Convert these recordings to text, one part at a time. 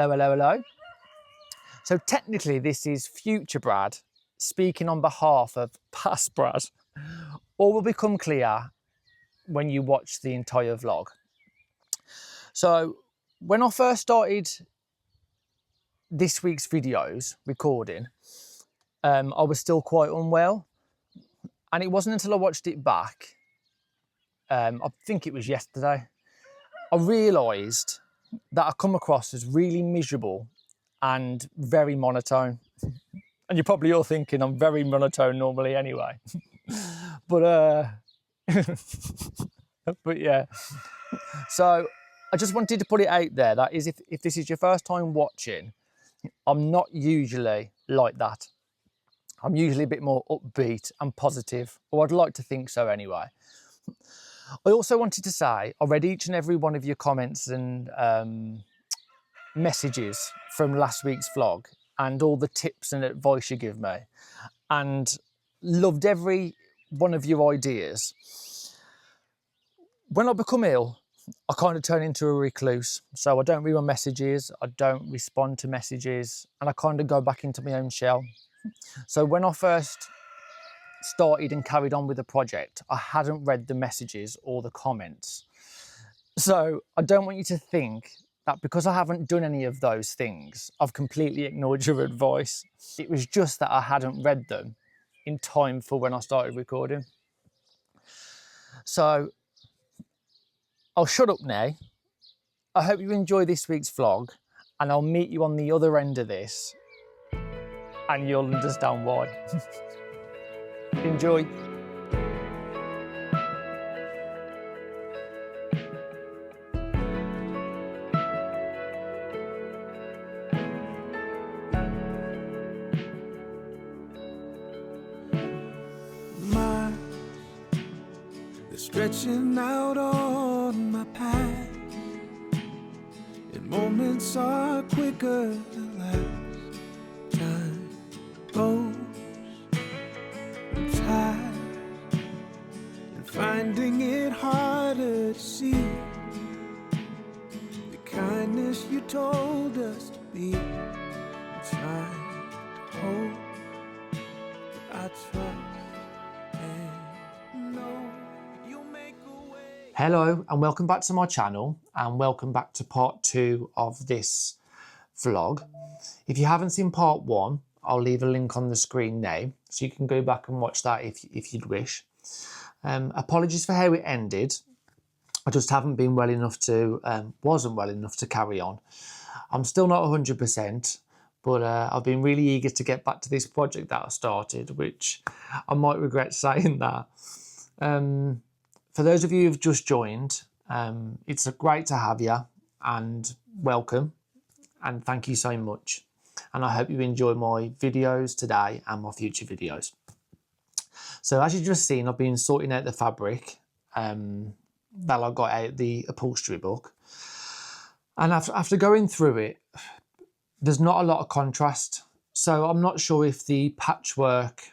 Hello, hello, hello. So technically this is future Brad speaking on behalf of past Brad. All will become clear when you watch the entire vlog. So when I first started this week's videos recording, I was still quite unwell. And it wasn't until I watched it back, I think it was yesterday, I realised that I come across as really miserable and very monotone. And you're probably all thinking I'm very monotone normally anyway. But yeah. So I just wanted to put it out there that is if this is your first time watching, I'm not usually like that. I'm usually a bit more upbeat and positive, or I'd like to think so anyway. I also wanted to say, I read each and every one of your comments and messages from last week's vlog and all the tips and advice you give me, and loved every one of your ideas. When I become ill, I kind of turn into a recluse. So I don't read my messages, I don't respond to messages, and I kind of go back into my own shell. So when I first started and carried on with the project, I hadn't read the messages or the comments. So I don't want you to think that because I haven't done any of those things, I've completely ignored your advice. It was just that I hadn't read them in time for when I started recording. So I'll shut up now. I hope you enjoy this week's vlog, and I'll meet you on the other end of this and you'll understand why. Enjoy. Stretching out on my path, and moments are quicker than last. Time goes, I'm tired, and finding it harder to see the kindness you told us to be. I'm trying to hope that I trust and know. Hello and welcome back to my channel, and welcome back to part 2 of this vlog. If you haven't seen part 1, I'll leave a link on the screen now, so you can go back and watch that if you'd wish. Apologies for how it ended. I just haven't been well enough to, wasn't well enough to carry on. I'm still not 100%, but I've been really eager to get back to this project that I started, which I might regret saying that. For those of you who've just joined, it's great to have you, and welcome, and thank you so much. And I hope you enjoy my videos today and my future videos. So as you've just seen, I've been sorting out the fabric that I got out the upholstery book. And after going through it, there's not a lot of contrast. So I'm not sure if the patchwork,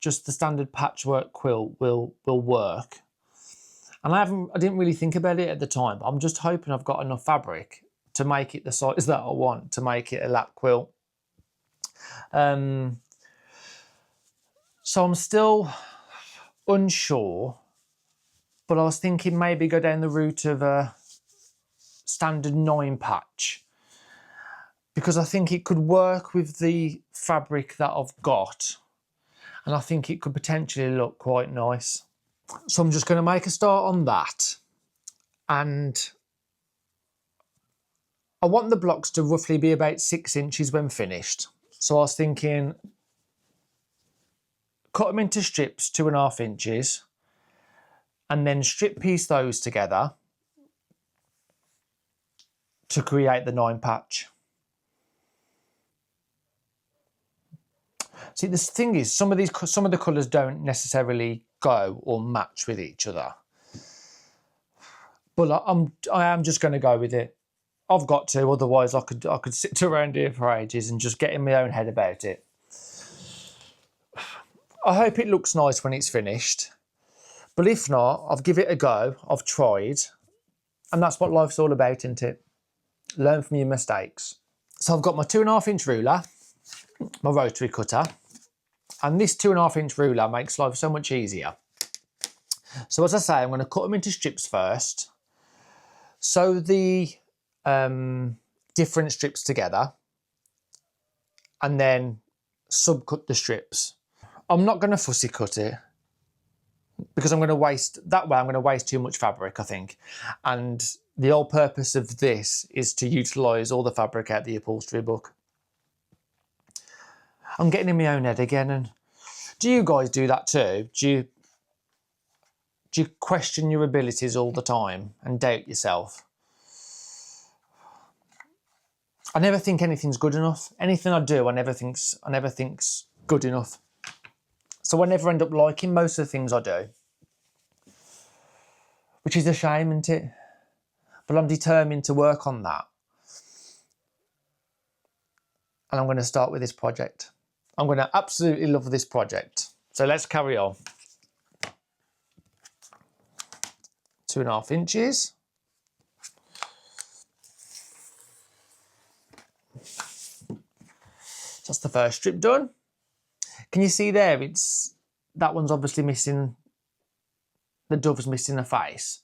just the standard patchwork quilt will work. And I didn't really think about it at the time, but I'm just hoping I've got enough fabric to make it the size that I want, to make it a lap quilt. So I'm still unsure, but I was thinking maybe go down the route of a standard 9 patch, because I think it could work with the fabric that I've got, and I think it could potentially look quite nice. So I'm just going to make a start on that, and I want the blocks to roughly be about 6 inches when finished. So I was thinking cut them into strips 2.5 inches, and then strip piece those together to create the 9 patch. See, this thing is, some of the colours don't necessarily go or match with each other, but I am just going to go with it. I've got to, otherwise I could sit around here for ages and just get in my own head about it. I hope it looks nice when it's finished, but if not, I'll give it a go. I've tried, and that's what life's all about, isn't it? Learn from your mistakes. So I've got my 2.5-inch ruler, my rotary cutter, and this 2.5-inch ruler makes life so much easier. So as I say, I'm going to cut them into strips first. Sew the different strips together and then subcut the strips. I'm not going to fussy cut it because I'm going to waste too much fabric, I think. And the whole purpose of this is to utilise all the fabric out of the upholstery book. I'm getting in my own head again. And do you guys do that too? Do you question your abilities all the time and doubt yourself? I never think anything's good enough. Anything I do, I never think's good enough. So I never end up liking most of the things I do, which is a shame, isn't it? But I'm determined to work on that. And I'm going to start with this project. I'm going to absolutely love this project. So let's carry on. 2.5 inches. That's the first strip done. Can you see there? That one's obviously missing. The dove's missing a face.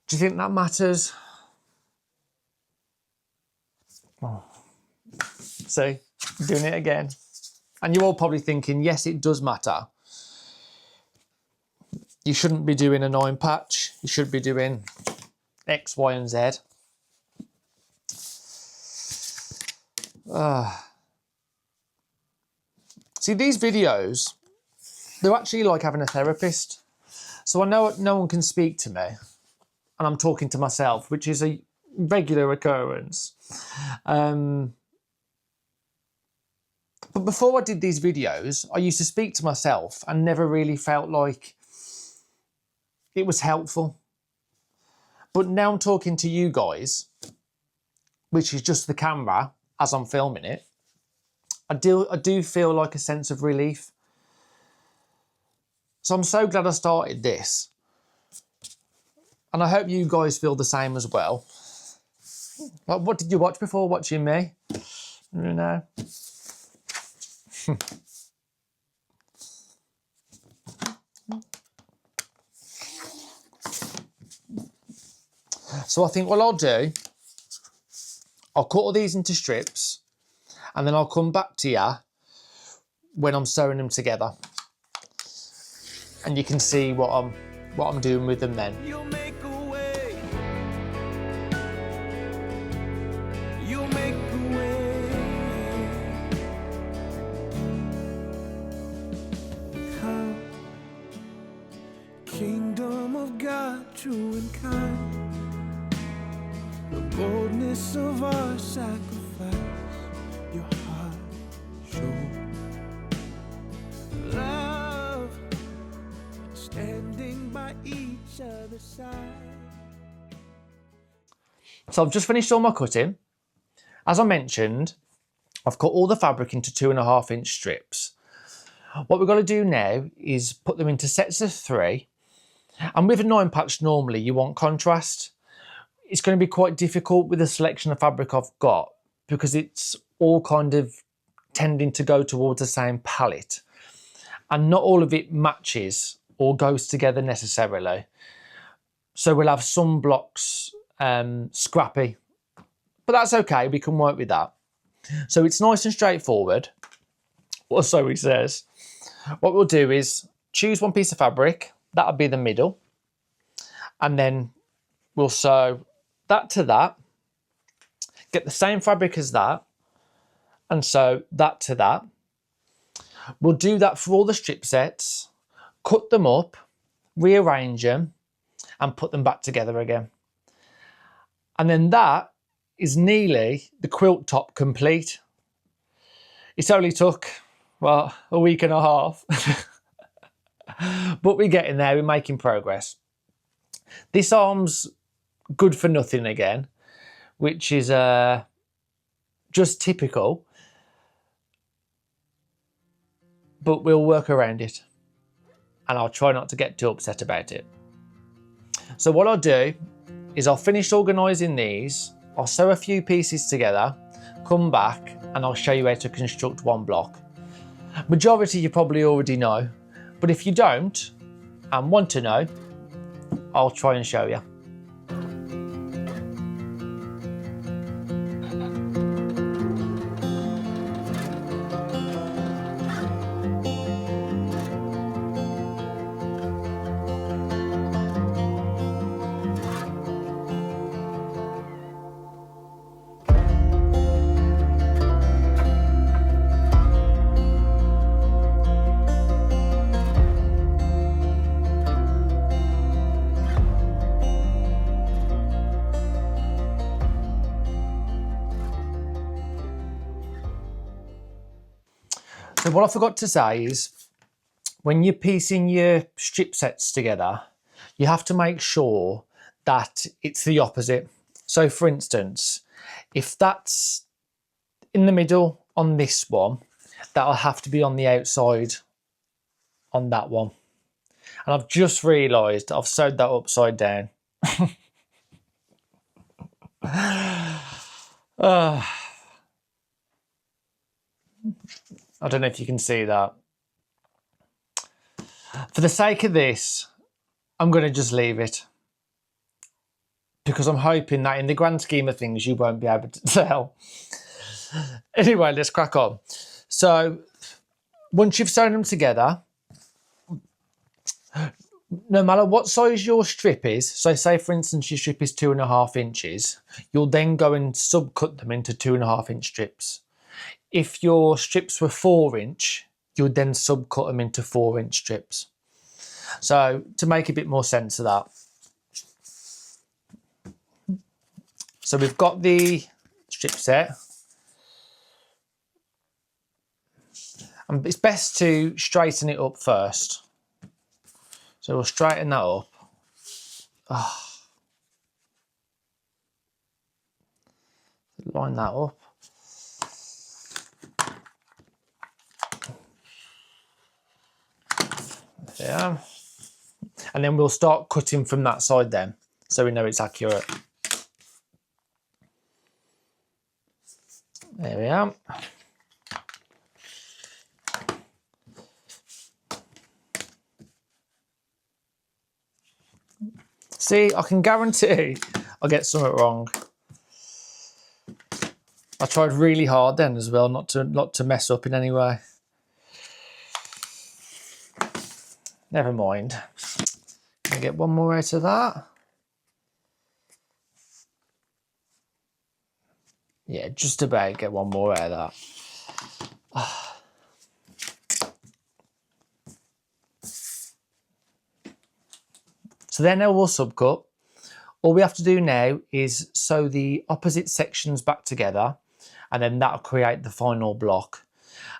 Do you think that matters? Oh. See, doing it again. And you're all probably thinking, yes, it does matter. You shouldn't be doing a 9 patch. You should be doing X, Y, and Z. See, these videos, they're actually like having a therapist. So I know no one can speak to me and I'm talking to myself, which is a regular occurrence. But before I did these videos, I used to speak to myself and never really felt like it was helpful. But now I'm talking to you guys, which is just the camera as I'm filming it. I do feel like a sense of relief. So I'm so glad I started this. And I hope you guys feel the same as well. Like, what did you watch before watching me? You know. So I think what I'll do, I'll cut all these into strips and then I'll come back to you when I'm sewing them together. And you can see what I'm doing with them then. You'll make a way. You'll make a way. Come, kingdom of God, true and kind. The boldness of our sacrifice, your heart show. Love, standing by each other's side. So I've just finished all my cutting. As I mentioned, I've cut all the fabric into 2.5-inch strips. What we've got to do now is put them into sets of 3. And with a 9 patch, normally you want contrast. It's going to be quite difficult with the selection of fabric I've got because it's all kind of tending to go towards the same palette. And not all of it matches or goes together necessarily. So we'll have some blocks scrappy, but that's okay, we can work with that. So it's nice and straightforward, or so he says. What we'll do is choose one piece of fabric, that'll be the middle, and then we'll sew that to that, get the same fabric as that, and sew that to that. We'll do that for all the strip sets, cut them up, rearrange them, and put them back together again. And then that is nearly the quilt top complete. It's only took, well, a week and a half. But we're getting there, we're making progress. This arm's good for nothing again, which is just typical. But we'll work around it. And I'll try not to get too upset about it. So what I'll do is I'll finish organising these I'll sew a few pieces together, come back and I'll show you how to construct one block. Majority you probably already know, but if you don't and want to know, I'll try and show you. So what I forgot to say is, when you're piecing your strip sets together, you have to make sure that it's the opposite. So for instance, if that's in the middle on this one, that'll have to be on the outside on that one. And I've just realised I've sewed that upside down. I don't know if you can see that. For the sake of this, I'm going to just leave it, because I'm hoping that in the grand scheme of things, you won't be able to tell. Anyway, let's crack on. So once you've sewn them together, no matter what size your strip is, so say for instance your strip is 2.5 inches, you'll then go and subcut them into 2.5 inch strips. If your strips were 4 inch, you'll then subcut them into 4 inch strips. So to make a bit more sense of that. So we've got the strip set. And it's best to straighten it up first. So we'll straighten that up. Line that up. There. And then we'll start cutting from that side then, so we know it's accurate. There we are. See, I can guarantee I'll get something wrong. I tried really hard then as well not to mess up in any way. Never mind. Can I get one more out of that? Yeah, just about get one more out of that. So then now we'll subcut. All we have to do now is sew the opposite sections back together, and then that'll create the final block.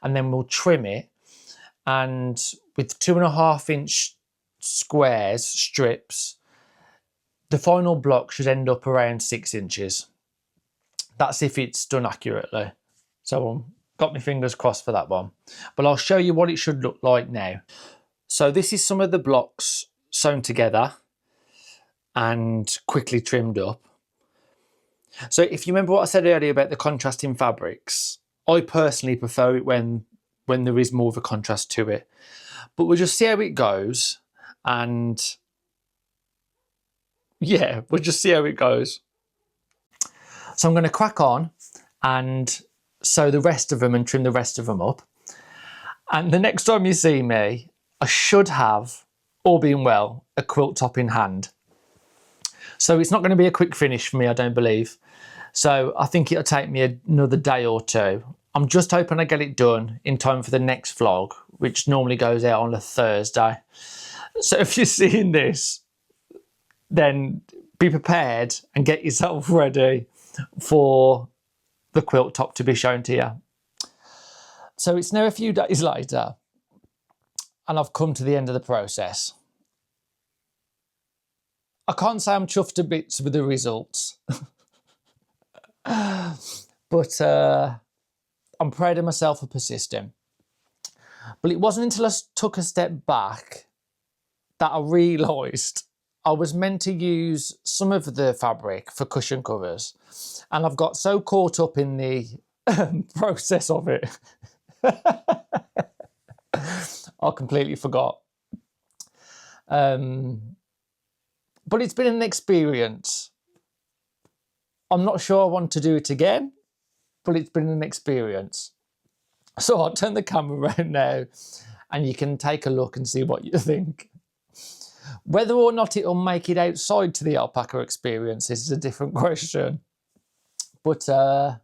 And then we'll trim it, and with 2.5 inch squares, strips, the final block should end up around 6 inches. That's if it's done accurately. So got my fingers crossed for that one. But I'll show you what it should look like now. So this is some of the blocks sewn together and quickly trimmed up. So if you remember what I said earlier about the contrasting fabrics, I personally prefer it when there is more of a contrast to it. But we'll just see how it goes, and yeah, we'll just see how it goes. So I'm going to crack on and sew the rest of them and trim the rest of them up. And the next time you see me, I should have, all being well, a quilt top in hand. So it's not going to be a quick finish for me, I don't believe. So I think it'll take me another day or two. I'm just hoping I get it done in time for the next vlog, which normally goes out on a Thursday. So if you're seeing this, then be prepared and get yourself ready for the quilt top to be shown to you. So it's now a few days later, and I've come to the end of the process. I can't say I'm chuffed to bits with the results, but I'm proud of myself for persisting. But it wasn't until I took a step back that I realised I was meant to use some of the fabric for cushion covers, and I've got so caught up in the process of it, I completely forgot. But it's been an experience. I'm not sure I want to do it again, but it's been an experience. So I'll turn the camera around now and you can take a look and see what you think. Whether or not it'll make it outside to the alpaca experience is a different question. But yeah,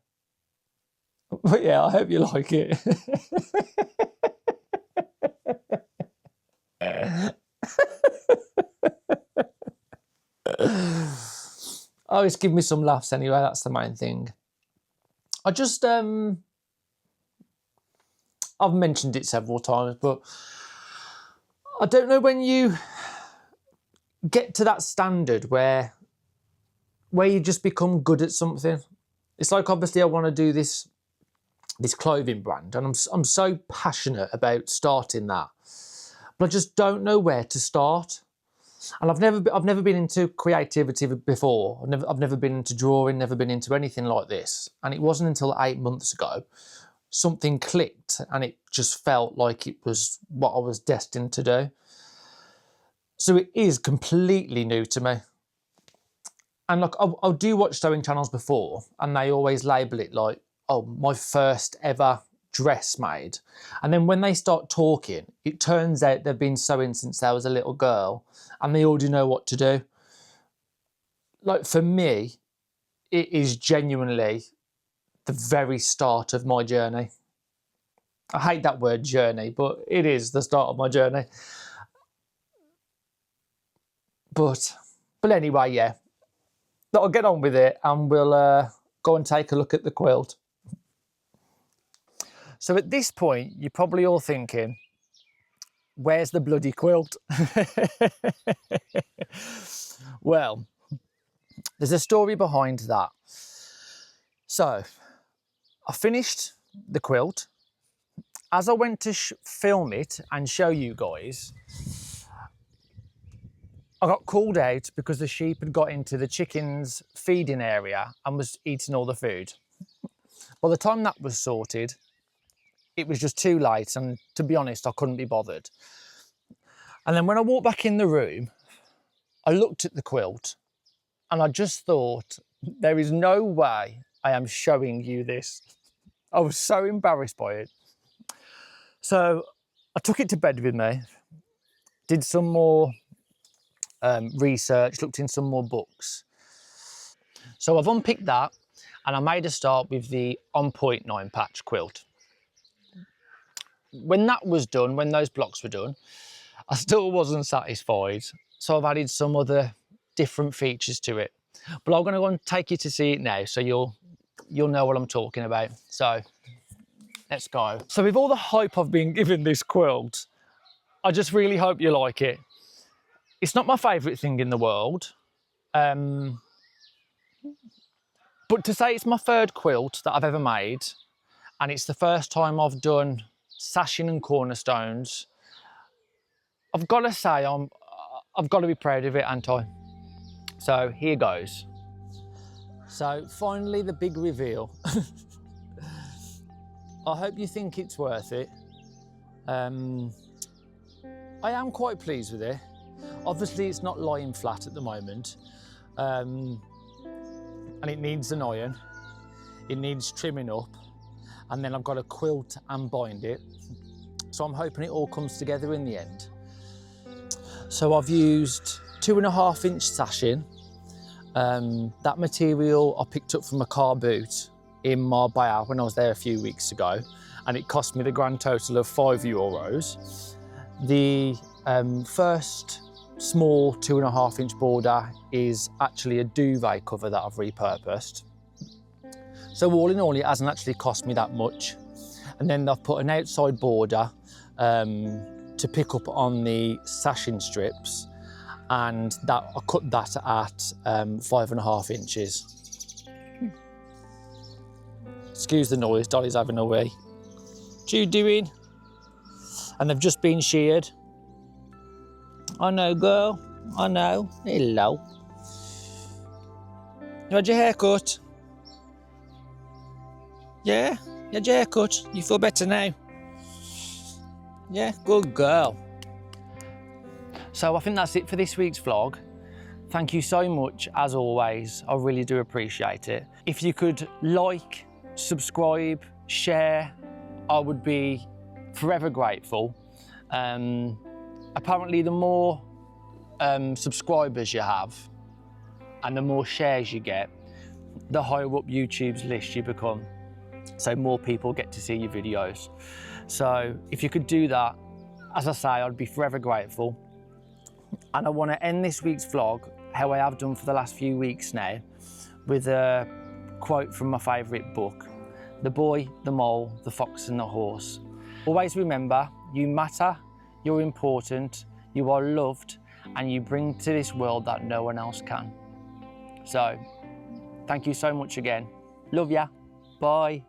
I hope you like it. Oh, it's given me some laughs anyway, that's the main thing. I just, I've mentioned it several times, but I don't know when you get to that standard where you just become good at something. It's like, obviously I want to do this clothing brand, and I'm so passionate about starting that, but I just don't know where to start. And I've never been into creativity before. I've never been into drawing, never been into anything like this. And it wasn't until 8 months ago something clicked, and it just felt like it was what I was destined to do. So it is completely new to me. And like, I do watch sewing channels before, and they always label it like, oh, my first ever dress made. And then when they start talking, it turns out they've been sewing since they was a little girl, and they already know what to do. Like, for me, it is genuinely the very start of my journey. I hate that word journey, but it is the start of my journey. But anyway, yeah, I'll get on with it, and we'll go and take a look at the quilt. So at this point, you're probably all thinking, where's the bloody quilt? Well, there's a story behind that. So I finished the quilt. As I went to film it and show you guys, I got called out because the sheep had got into the chickens' feeding area and was eating all the food. By the time that was sorted, it was just too late, and to be honest, I couldn't be bothered. And then when I walked back in the room, I looked at the quilt and I just thought, there is no way I am showing you this. I was so embarrassed by it. So I took it to bed with me, did some more research, looked in some more books. So I've unpicked that, and I made a start with the On Point 9 patch quilt. When that was done, when those blocks were done, I still wasn't satisfied. So I've added some other different features to it. But I'm going to go and take you to see it now, so you'll know what I'm talking about. So let's go. So with all the hype I've been giving this quilt, I just really hope you like it. It's not my favourite thing in the world. But to say it's my third quilt that I've ever made, and it's the first time I've done sashing and cornerstones, I've got to say I've got to be proud of it, ain't I? So here goes. So finally the big reveal. I hope you think it's worth it. I am quite pleased with it. Obviously it's not lying flat at the moment, and it needs an iron. It needs trimming up, and then I've got to quilt and bind it. So I'm hoping it all comes together in the end. So I've used 2.5 inch sashing. That material I picked up from a car boot in Marbella when I was there a few weeks ago, and it cost me the grand total of €5. The first small 2.5 inch border is actually a duvet cover that I've repurposed. So all in all, it hasn't actually cost me that much. And then I've put an outside border to pick up on the sashing strips, and that I cut that at 5.5 inches. Excuse the noise, Dolly's having a wee. What are you doing? And they've just been sheared. I know, girl. I know. Hello. You had your hair cut? Yeah? You had your hair cut? You feel better now? Yeah? Good girl. So I think that's it for this week's vlog. Thank you so much, as always. I really do appreciate it. If you could like, subscribe, share, I would be forever grateful. Apparently, the more subscribers you have and the more shares you get, the higher up YouTube's list you become. So more people get to see your videos. So if you could do that, as I say, I'd be forever grateful. And I want to end this week's vlog, how I have done for the last few weeks now, with a quote from my favourite book, The Boy, the Mole, the Fox and the Horse. Always remember, you matter, you're important, you are loved, and you bring to this world that no one else can. So, thank you so much again. Love ya. Bye.